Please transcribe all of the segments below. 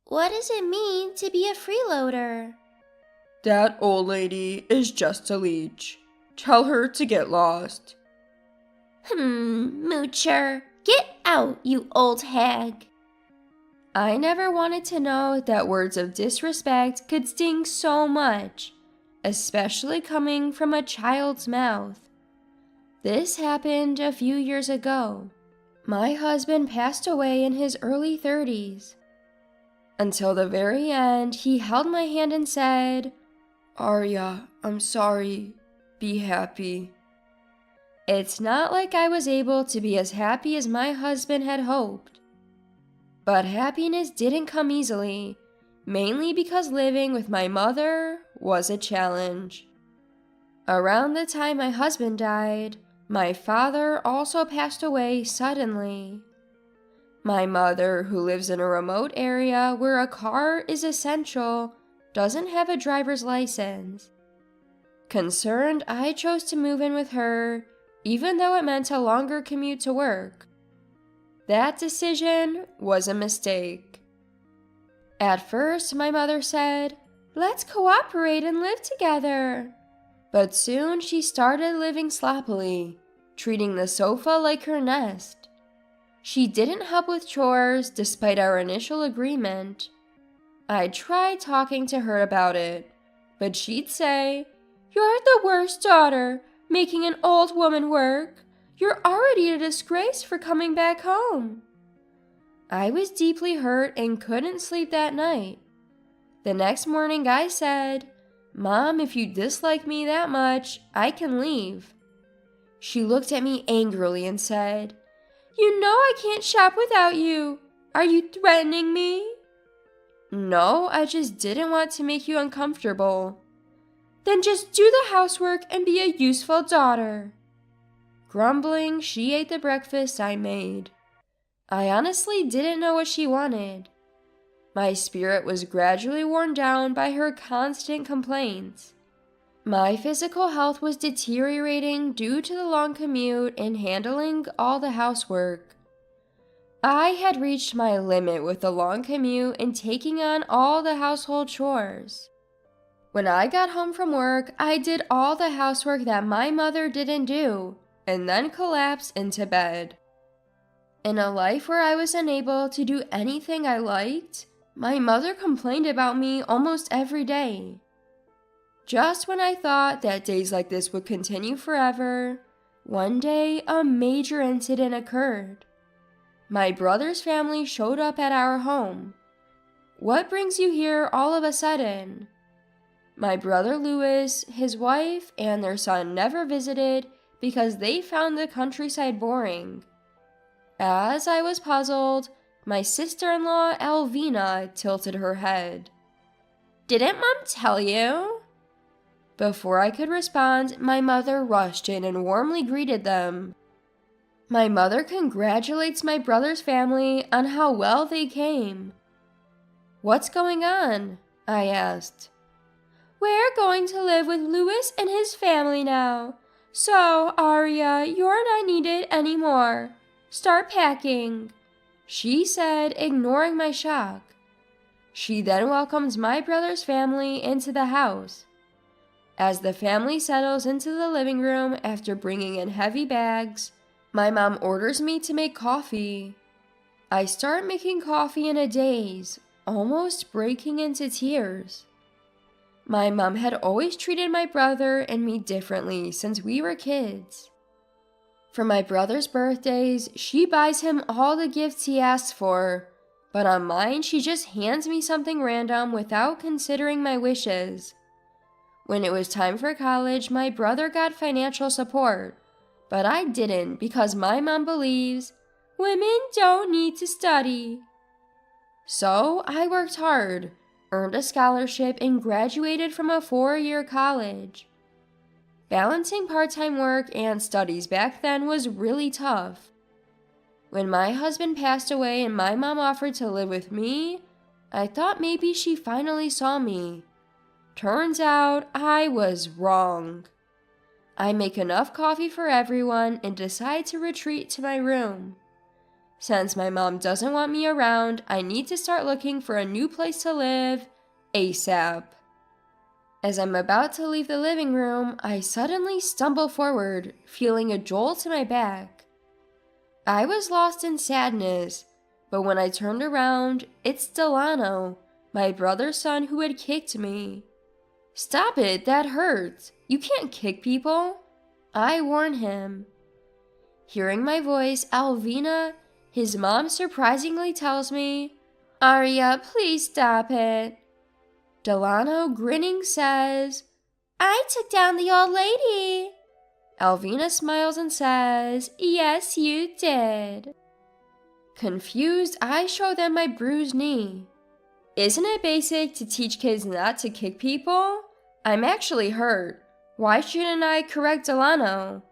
What does it mean to be a freeloader? That old lady is just a leech. Tell her to get lost. Moocher. Get out, you old hag. I never wanted to know that words of disrespect could sting so much, especially coming from a child's mouth. This happened a few years ago. My husband passed away in his early 30s. Until the very end, he held my hand and said, "Arya, I'm sorry. Be happy." It's not like I was able to be as happy as my husband had hoped. But happiness didn't come easily, mainly because living with my mother was a challenge. Around the time my husband died, my father also passed away suddenly. My mother, who lives in a remote area where a car is essential, doesn't have a driver's license. Concerned, I chose to move in with her, even though it meant a longer commute to work. That decision was a mistake. At first, my mother said, "Let's cooperate and live together." But soon she started living sloppily, treating the sofa like her nest. She didn't help with chores despite our initial agreement. I tried talking to her about it, but she'd say, "You're the worst daughter, making an old woman work. You're already a disgrace for coming back home." I was deeply hurt and couldn't sleep that night. The next morning I said, "Mom, if you dislike me that much, I can leave." She looked at me angrily and said, "You know I can't shop without you. Are you threatening me?" "No, I just didn't want to make you uncomfortable." "Then just do the housework and be a useful daughter." Grumbling, she ate the breakfast I made. I honestly didn't know what she wanted. My spirit was gradually worn down by her constant complaints. My physical health was deteriorating due to the long commute and handling all the housework. I had reached my limit with the long commute and taking on all the household chores. When I got home from work, I did all the housework that my mother didn't do, and then collapsed into bed. In a life where I was unable to do anything I liked, my mother complained about me almost every day. Just when I thought that days like this would continue forever, one day a major incident occurred. My brother's family showed up at our home. "What brings you here all of a sudden?" My brother Louis, his wife, and their son never visited because they found the countryside boring. As I was puzzled, my sister-in-law Alvina tilted her head. "Didn't Mom tell you?" Before I could respond, my mother rushed in and warmly greeted them. My mother congratulates my brother's family on how well they came. "What's going on?" I asked. "We're going to live with Louis and his family now. So, Arya, you're not needed anymore. Start packing," she said, ignoring my shock. She then welcomes my brother's family into the house. As the family settles into the living room after bringing in heavy bags, my mom orders me to make coffee. I start making coffee in a daze, almost breaking into tears. My mom had always treated my brother and me differently since we were kids. For my brother's birthdays, she buys him all the gifts he asks for, but on mine she just hands me something random without considering my wishes. When it was time for college, my brother got financial support, but I didn't because my mom believes women don't need to study. So I worked hard, earned a scholarship, and graduated from a 4-year college. Balancing part-time work and studies back then was really tough. When my husband passed away and my mom offered to live with me, I thought maybe she finally saw me. Turns out I was wrong. I make enough coffee for everyone and decide to retreat to my room. Since my mom doesn't want me around, I need to start looking for a new place to live ASAP. As I'm about to leave the living room, I suddenly stumble forward, feeling a jolt to my back. I was lost in sadness, but when I turned around, it's Delano, my brother's son who had kicked me. "Stop it, that hurts. You can't kick people," I warn him. Hearing my voice, Alvina, his mom, surprisingly tells me, "Arya, please stop it." Delano, grinning, says, "I took down the old lady." Alvina smiles and says, "Yes, you did." Confused, I show them my bruised knee. Isn't it basic to teach kids not to kick people? I'm actually hurt. Why shouldn't I correct Delano?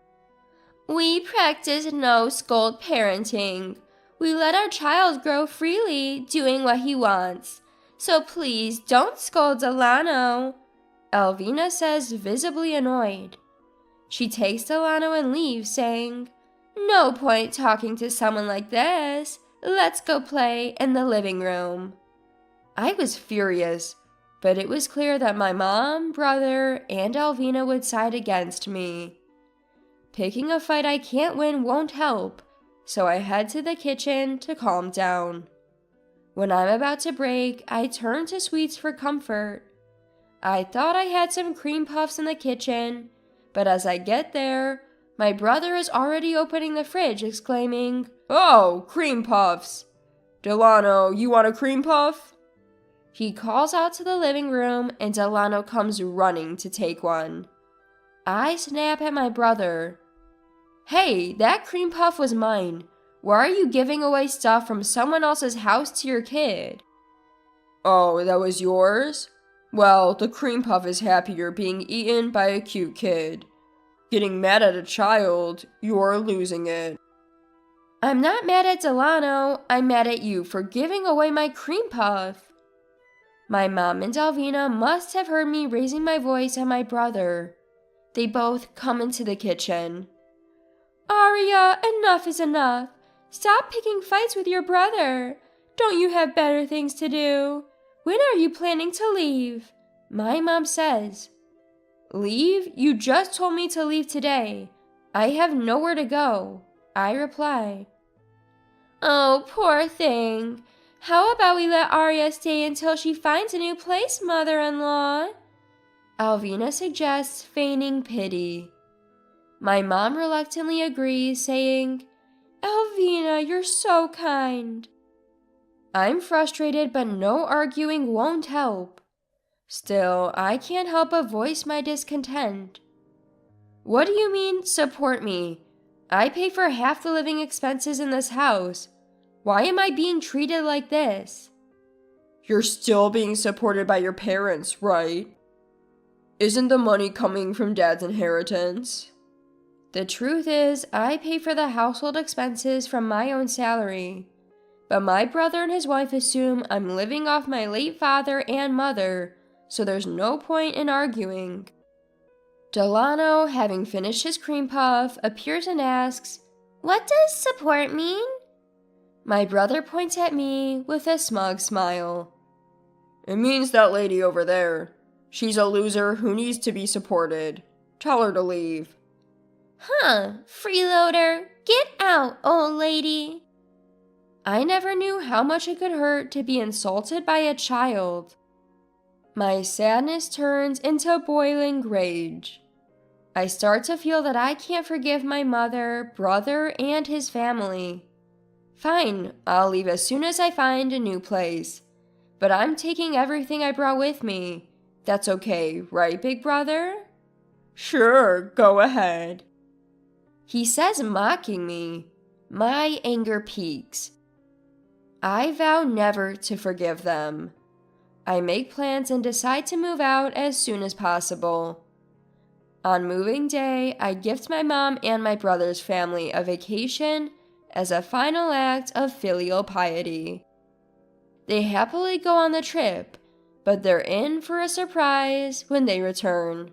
"We practice no scold parenting. We let our child grow freely, doing what he wants. So please don't scold Delano," Alvina says, visibly annoyed. She takes Delano and leaves, saying, "No point talking to someone like this. Let's go play in the living room." I was furious, but it was clear that my mom, brother, and Alvina would side against me. Picking a fight I can't win won't help, so I head to the kitchen to calm down. When I'm about to break, I turn to sweets for comfort. I thought I had some cream puffs in the kitchen, but as I get there, my brother is already opening the fridge, exclaiming, "Oh, cream puffs! Delano, you want a cream puff?" He calls out to the living room, and Delano comes running to take one. I snap at my brother. "Hey, that cream puff was mine. Why are you giving away stuff from someone else's house to your kid?" "Oh, that was yours? Well, the cream puff is happier being eaten by a cute kid. Getting mad at a child, you're losing it." "I'm not mad at Delano. I'm mad at you for giving away my cream puff." My mom and Alvina must have heard me raising my voice at my brother. They both come into the kitchen. "Arya, enough is enough. Stop picking fights with your brother. Don't you have better things to do? When are you planning to leave?" my mom says. "Leave? You just told me to leave today. I have nowhere to go," I reply. "Oh, poor thing. How about we let Arya stay until she finds a new place, mother-in-law?" Alvina suggests, feigning pity. My mom reluctantly agrees, saying, "Alvina, you're so kind." I'm frustrated, but no arguing won't help. Still, I can't help but voice my discontent. "What do you mean, support me? I pay for half the living expenses in this house. Why am I being treated like this?" You're still being supported by your parents, right? Isn't the money coming from Dad's inheritance? The truth is, I pay for the household expenses from my own salary. But my brother and his wife assume I'm living off my late father and mother, so there's no point in arguing. Delano, having finished his cream puff, appears and asks, "What does support mean?" My brother points at me with a smug smile. "It means that lady over there. She's a loser who needs to be supported. Tell her to leave." "Huh, freeloader, get out, old lady." I never knew how much it could hurt to be insulted by a child. My sadness turns into boiling rage. I start to feel that I can't forgive my mother, brother, and his family. Fine, I'll leave as soon as I find a new place. But I'm taking everything I brought with me. That's okay, right, big brother? "Sure, go ahead," he says, mocking me. My anger peaks. I vow never to forgive them. I make plans and decide to move out as soon as possible. On moving day, I gift my mom and my brother's family a vacation as a final act of filial piety. They happily go on the trip, but they're in for a surprise when they return.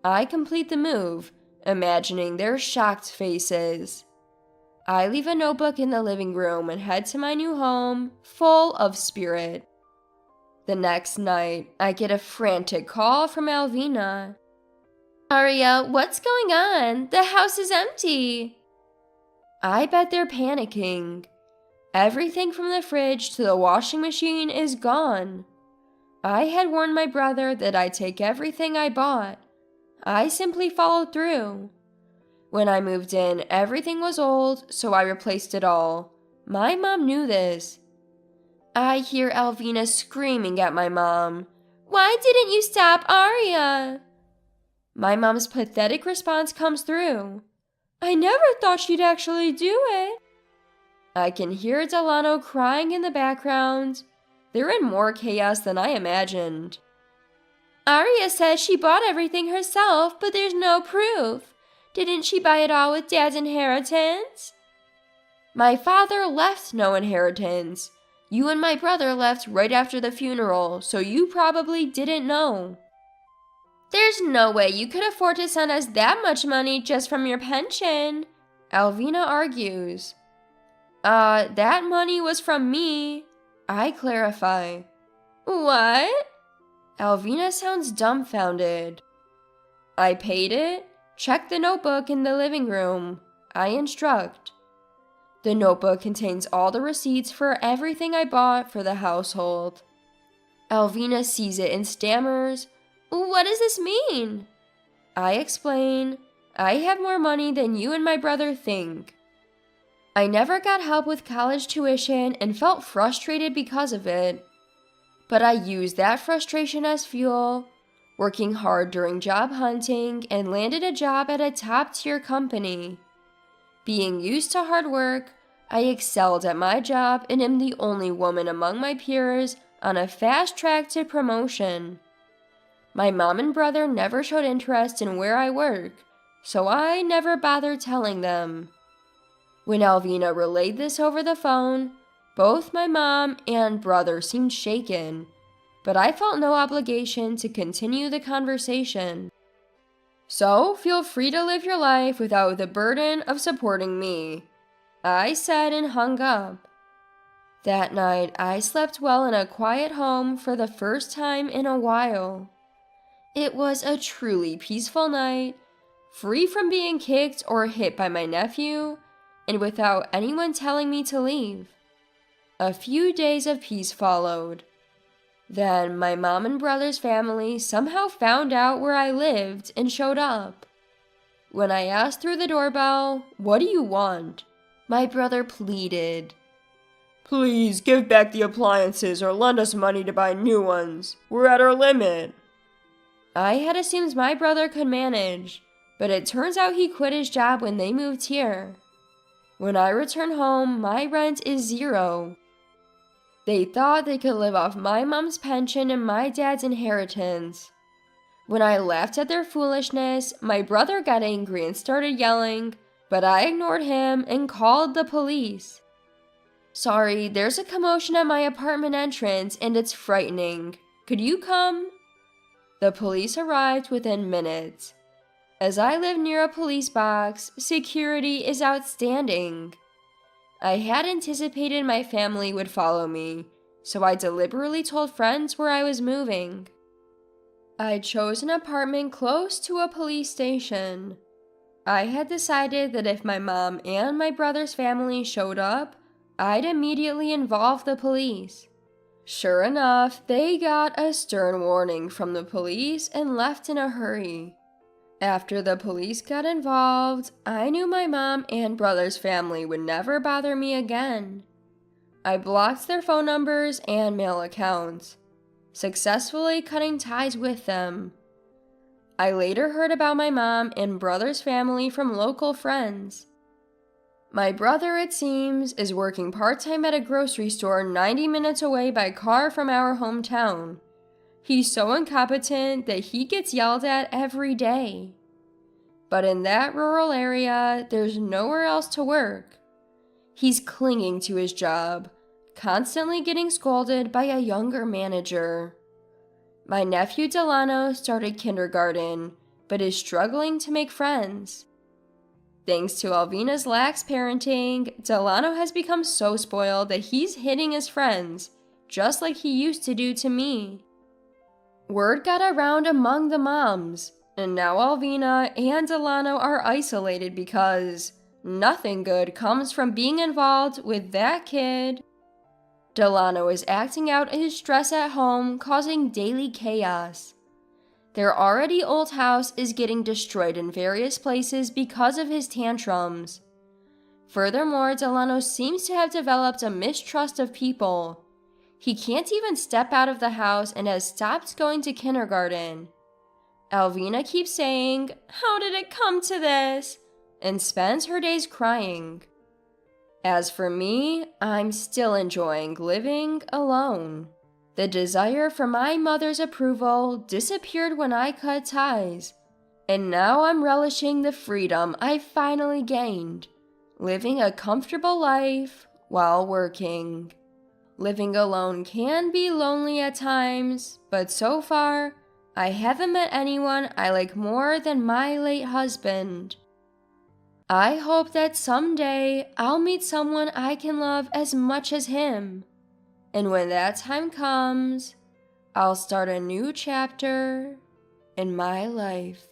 I complete the move, imagining their shocked faces. I leave a notebook in the living room and head to my new home, full of spirit. The next night, I get a frantic call from Alvina. Aria, what's going on? The house is empty. I bet they're panicking. Everything from the fridge to the washing machine is gone. I had warned my brother that I'd take everything I bought. I simply followed through. When I moved in, everything was old, so I replaced it all. My mom knew this. I hear Alvina screaming at my mom. Why didn't you stop Aria? My mom's pathetic response comes through. I never thought she'd actually do it. I can hear Delano crying in the background. They're in more chaos than I imagined. Aria says she bought everything herself, but there's no proof. Didn't she buy it all with Dad's inheritance? My father left no inheritance. You and my brother left right after the funeral, so you probably didn't know. There's no way you could afford to send us that much money just from your pension, Alvina argues. That money was from me, I clarify. What? Alvina sounds dumbfounded. I paid it. Check the notebook in the living room, I instruct. The notebook contains all the receipts for everything I bought for the household. Alvina sees it and stammers, What does this mean? I explain, I have more money than you and my brother think. I never got help with college tuition and felt frustrated because of it. But I used that frustration as fuel, working hard during job hunting, and landed a job at a top-tier company. Being used to hard work, I excelled at my job and am the only woman among my peers on a fast track to promotion. My mom and brother never showed interest in where I work, so I never bothered telling them. When Alvina relayed this over the phone, both my mom and brother seemed shaken, but I felt no obligation to continue the conversation. So feel free to live your life without the burden of supporting me, I said and hung up. That night, I slept well in a quiet home for the first time in a while. It was a truly peaceful night, free from being kicked or hit by my nephew, and without anyone telling me to leave. A few days of peace followed. Then my mom and brother's family somehow found out where I lived and showed up. When I asked through the doorbell, "What do you want?" my brother pleaded. Please give back the appliances or lend us money to buy new ones. We're at our limit. I had assumed my brother could manage, but it turns out he quit his job when they moved here. When I return home, my rent is $0. They thought they could live off my mom's pension and my dad's inheritance. When I laughed at their foolishness, my brother got angry and started yelling, but I ignored him and called the police. Sorry, there's a commotion at my apartment entrance and it's frightening. Could you come? The police arrived within minutes. As I live near a police box, security is outstanding. I had anticipated my family would follow me, so I deliberately told friends where I was moving. I chose an apartment close to a police station. I had decided that if my mom and my brother's family showed up, I'd immediately involve the police. Sure enough, they got a stern warning from the police and left in a hurry. After the police got involved, I knew my mom and brother's family would never bother me again. I blocked their phone numbers and mail accounts, successfully cutting ties with them. I later heard about my mom and brother's family from local friends. My brother, it seems, is working part-time at a grocery store 90 minutes away by car from our hometown. He's so incompetent that he gets yelled at every day. But in that rural area, there's nowhere else to work. He's clinging to his job, constantly getting scolded by a younger manager. My nephew Delano started kindergarten, but is struggling to make friends. Thanks to Alvina's lax parenting, Delano has become so spoiled that he's hitting his friends, just like he used to do to me. Word got around among the moms, and now Alvina and Delano are isolated because nothing good comes from being involved with that kid. Delano is acting out his stress at home, causing daily chaos. Their already old house is getting destroyed in various places because of his tantrums. Furthermore, Delano seems to have developed a mistrust of people. He can't even step out of the house and has stopped going to kindergarten. Alvina keeps saying, "How did it come to this?" and spends her days crying. As for me, I'm still enjoying living alone. The desire for my mother's approval disappeared when I cut ties, and now I'm relishing the freedom I finally gained, living a comfortable life while working. Living alone can be lonely at times, but so far, I haven't met anyone I like more than my late husband. I hope that someday I'll meet someone I can love as much as him. And when that time comes, I'll start a new chapter in my life.